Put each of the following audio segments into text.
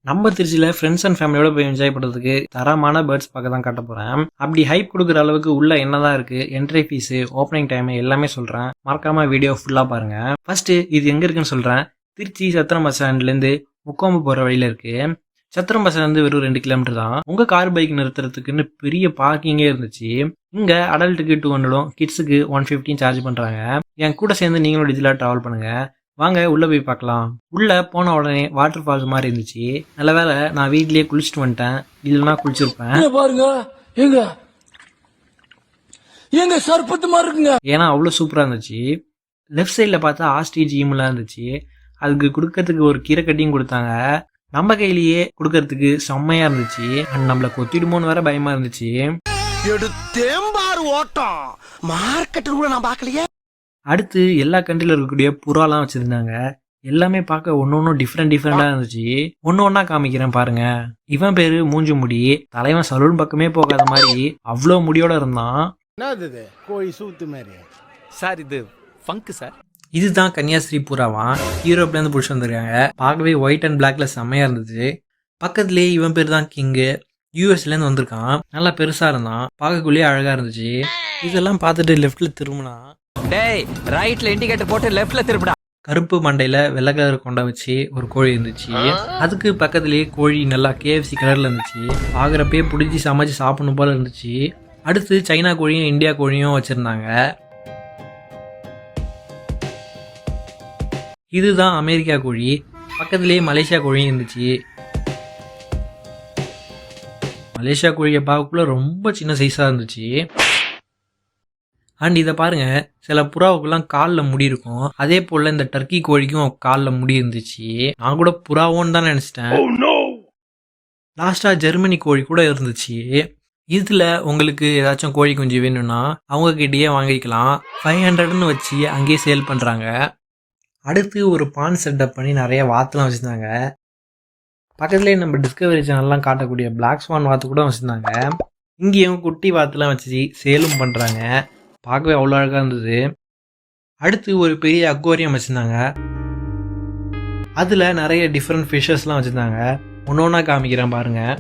நம்ம திருச்சியில் friends and ஃபேமிலியோட போய் என்ஜாய் பண்ணுறதுக்கு தரமான பேர்ட்ஸ் பார்க்க தான் காட்ட போகிறேன். அப்படி ஹைப் கொடுக்குற அளவுக்கு உள்ள என்னதான் இருக்குது, என்ட்ரி ஃபீஸு, ஓப்பனிங் டைமு எல்லாமே சொல்கிறேன். மறக்காமல் வீடியோ ஃபுல்லாக பாருங்கள். ஃபஸ்ட்டு இது எங்கே இருக்குன்னு சொல்கிறேன். திருச்சி சத்திரம் பஸ் ஸ்டாண்ட்லேருந்து முக்கோம்பு போகிற வழியில் இருக்குது. சத்திரம் பஸ் ஸ்டாண்ட் வெறும் 2 கிலோமீட்டர் தான். உங்கள் கார் பைக் நிறுத்துறதுக்குன்னு பெரிய பார்க்கிங்கே இருந்துச்சு. இங்கே அடல்ட்டுக்கு 200, கிட்ஸுக்கு 150 சார்ஜ் பண்ணுறாங்க. என் கூட சேர்ந்து நீங்களும் டிஜிட்டலாக ட்ராவல் பண்ணுங்கள். வாங்க உள்ள போய் பார்க்கலாம். உள்ள போன உடனே வாட்டர் ஃபால்ஸ் மாதிரி இருந்துச்சு. நல்ல வேலை நான் வீட்லயே குளிச்சுட்டு வந்துட்டேன், இல்லைன்னா குளிச்சிருப்பேன். பாருங்க எங்க சர்பத்து மாதிரி இருக்குங்க. ஏன்னா அவ்வளவு சூப்பரா இருந்துச்சு. லெஃப்ட் சைட்ல பார்த்தா ஆஸ்ட்ரிச் ஈமெல்லாம் இருந்துச்சு. அதுக்கு கொடுக்கறதுக்கு ஒரு கீரை கட்டியும் கொடுத்தாங்க. நம்ம கையிலேயே கொடுக்கறதுக்கு செம்மையா இருந்துச்சு. நம்மள கொத்திடுமோன்னு வேற பயமா இருந்துச்சு. ஓட்டம் மார்க்கெட் கூட நான் பார்க்கலையே. அடுத்து எல்லா கண்ட்ரில இருக்கக்கூடிய புறாலாம் வச்சிருந்தாங்க. எல்லாமே பார்க்க ஒன்னொன்னும் டிஃப்ரெண்டா இருந்துச்சு. ஒன்னொன்னா காமிக்கிறேன் பாருங்க. இவன் பேரு மூஞ்சு முடி. தலைவன் சலூன் பக்கமே போகாத மாதிரி அவ்வளோ முடியோட இருந்தான். கோழி சூத்து மாதிரி சார், இது ஃபங்க் சார். இதுதான் கன்னியாஸ்திரி புறாவான். யூரோப்ல இருந்து பிடிச்சி வந்திருக்காங்க. பார்க்கவே ஒயிட் அண்ட் பிளாக்ல செம்மையா இருந்துச்சு. பக்கத்துலயே இவன் பேர் தான் கிங்கு. யூஎஸ்ல இருந்து வந்திருக்கான். நல்லா பெருசா இருந்தான். பார்க்கக்குள்ளேயே அழகா இருந்துச்சு. இதெல்லாம் பார்த்துட்டு லெஃப்ட்ல திரும்பினா, டேய் ரைட்ல இண்டிகேட்டர் போட்டு லெஃப்ட்ல திருப்புடா. கருப்பு மண்டையில வெள்ளை கலர் கொண்ட வச்சு ஒரு கோழி இருந்துச்சு. அதுக்கு பக்கத்துலயே கோழி நல்லா KFC கலர்ல இருந்துச்சு. ஆகிறப்பே பிடிச்சி சமைச்சு சாப்பிடணும் போல இருந்துச்சு. அடுத்து சைனா கோழியும் இந்தியா கோழியும் வச்சிருந்தாங்க. இதுதான் அமெரிக்கா கோழி. பக்கத்துலயே மலேசியா கோழியும் இருந்துச்சு. மலேசியா கோழியை பார்க்கக்குள்ள ரொம்ப சின்ன சைஸா இருந்துச்சு. அண்ட் இதை பாருங்க, சில புறாவுக்குலாம் காலில் முடி இருக்கும். அதே போல இந்த டர்க்கி கோழிக்கும் காலில் முடி இருந்துச்சு. நான் கூட புறாவோன்னு தான் நினைச்சிட்டேன். லாஸ்டா ஜெர்மனி கோழி கூட இருந்துச்சு. இதுல உங்களுக்கு ஏதாச்சும் கோழி குஞ்சு வேணும்னா அவங்க கிட்டயே வாங்கிக்கலாம். 500ன்னு வச்சு அங்கேயே சேல் பண்றாங்க. அடுத்து ஒரு பான் செட்டப் பண்ணி நிறைய வாத்துலாம் வச்சிருந்தாங்க. பக்கத்துலேயே நம்ம டிஸ்கவரி சேனல்லாம் காட்டக்கூடிய பிளாக் ஸ்வான் வாத்து கூட வச்சிருந்தாங்க. இங்கேயும் குட்டி வாத்துலாம் வச்சு சேலும் பண்றாங்க. பார்க்கவே அவ்வளோ அழகாக இருந்தது. அடுத்து ஒரு பெரிய அக்வாரியம் வச்சுருந்தாங்க. அதில் நிறைய டிஃப்ரெண்ட் ஃபிஷ்ஷஸ்லாம் வச்சுருந்தாங்க. ஒன்று ஒன்றா காமிக்கிறேன் பாருங்கள்.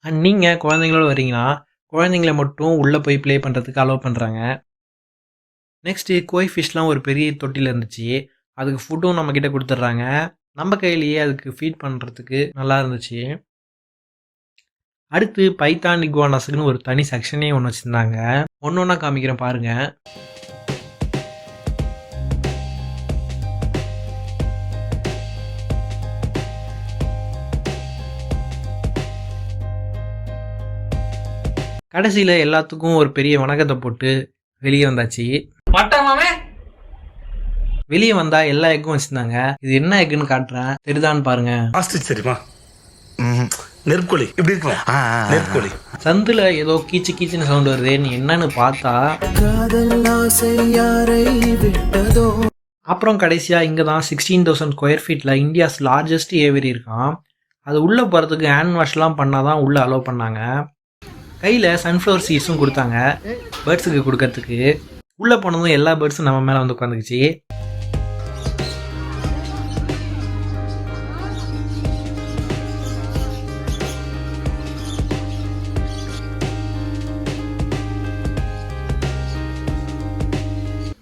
அண்ட் நீங்கள் குழந்தைங்களோட வரீங்கன்னா குழந்தைங்கள மட்டும் உள்ளே போய் ப்ளே பண்ணுறதுக்கு அலோவ் பண்ணுறாங்க. நெக்ஸ்ட்டு கோய் ஃபிஷ்லாம் ஒரு பெரிய தொட்டியில் இருந்துச்சு. அதுக்கு ஃபுட்டும் நம்மக்கிட்ட கொடுத்துட்றாங்க. நம்ம கையிலேயே அதுக்கு ஃபீட் பண்ணுறதுக்கு நல்லா இருந்துச்சு. அடுத்து பைத்தான் இக்வானாஸுக்குன்னு ஒரு தனி செக்ஷனே ஒன்று வச்சுருந்தாங்க. ஒன்று ஒன்றா காமிக்கிறேன் பாருங்கள். கடைசியில் எல்லாத்துக்கும் ஒரு பெரிய வணக்கத்தை போட்டு வெளியே வந்தாச்சு. வெளியே வந்தா எல்லா எக்கும் வச்சிருந்தாங்க. இது என்ன எக்குன்னு காட்டுறேன், தெரியுதான்னு பாருங்க. சரிமா நெருக்கோழி இப்படி இருக்கும். நெருக்கோழி சந்துல ஏதோ கீச்சு கீச்சுன்னு சவுண்ட் வருது. நீ என்னன்னு பார்த்தா அப்புறம் கடைசியா இங்க தான் 16,000 ஸ்கொயர் ஃபீட்ல இந்தியாஸ் லார்ஜஸ்ட் ஏவரி இருக்கான். அது உள்ள போறதுக்கு ஹேண்ட் வாஷ்லாம் பண்ணாதான் உள்ள அலோவ் பண்ணாங்க. கையில் சன்ஃப்ளவர் சீட்ஸும் கொடுத்தாங்க பேர்ட்ஸுக்கு கொடுக்கறதுக்கு. உள்ளே போனதும் எல்லா பேர்ட்ஸும் நம்ம மேலே வந்து உட்காந்துக்குச்சு.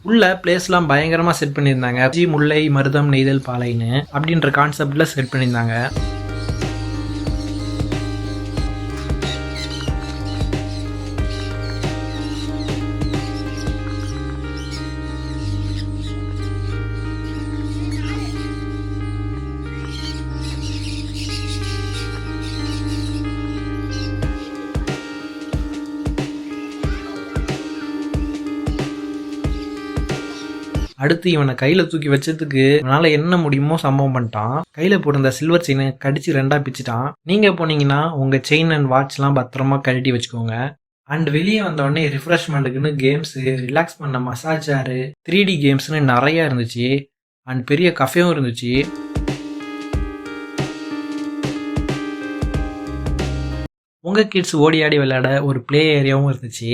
உள்ள பிளேஸ்லாம் பயங்கரமாக செட் பண்ணியிருந்தாங்க. முல்லை மருதம் நெய்தல் பாலைன்னு அப்படின்ற கான்செப்டில் செட் பண்ணியிருந்தாங்க. அடுத்து இவனை கையில தூக்கி வச்சதுக்கு இவனால என்ன முடியுமோ சம்பவம் பண்ணிட்டான். கையில போட்டிருந்த சில்வர் செயினை கடிச்சு 2 பிச்சுட்டான். நீங்க போனீங்கன்னா உங்க செயின் அண்ட் வாட்ச் எல்லாம் பத்திரமா கழட்டி வச்சுக்கோங்க. அண்ட் வெளியே வந்தோடனே ரிஃப்ரெஷ்மெண்ட்டுக்குன்னு கேம்ஸ், ரிலாக்ஸ் பண்ண மசாஜ் சேரு, 3D கேம்ஸ்னு நிறைய இருந்துச்சு. அண்ட் பெரிய கஃபேவும் இருந்துச்சு. உங்க கிட்ஸ் ஓடி ஆடி விளையாட ஒரு ப்ளே ஏரியாவும் இருந்துச்சு.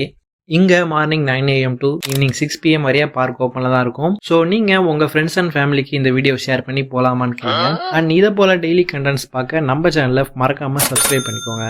இங்க morning 9 AM to evening 6 PM வரையா பார்க் ஓப்பன்ல தான் இருக்கும். ஸோ நீங்க உங்க ஃப்ரெண்ட்ஸ் அண்ட் ஃபேமிலிக்கு இந்த வீடியோ ஷேர் பண்ணி போலாமான்னு கேளுங்க. அண்ட் இதை போல டெய்லி கண்டென்ட்ஸ் பார்க்க நம்ம சேனலை மறக்காம சப்ஸ்கிரைப் பண்ணிக்கோங்க.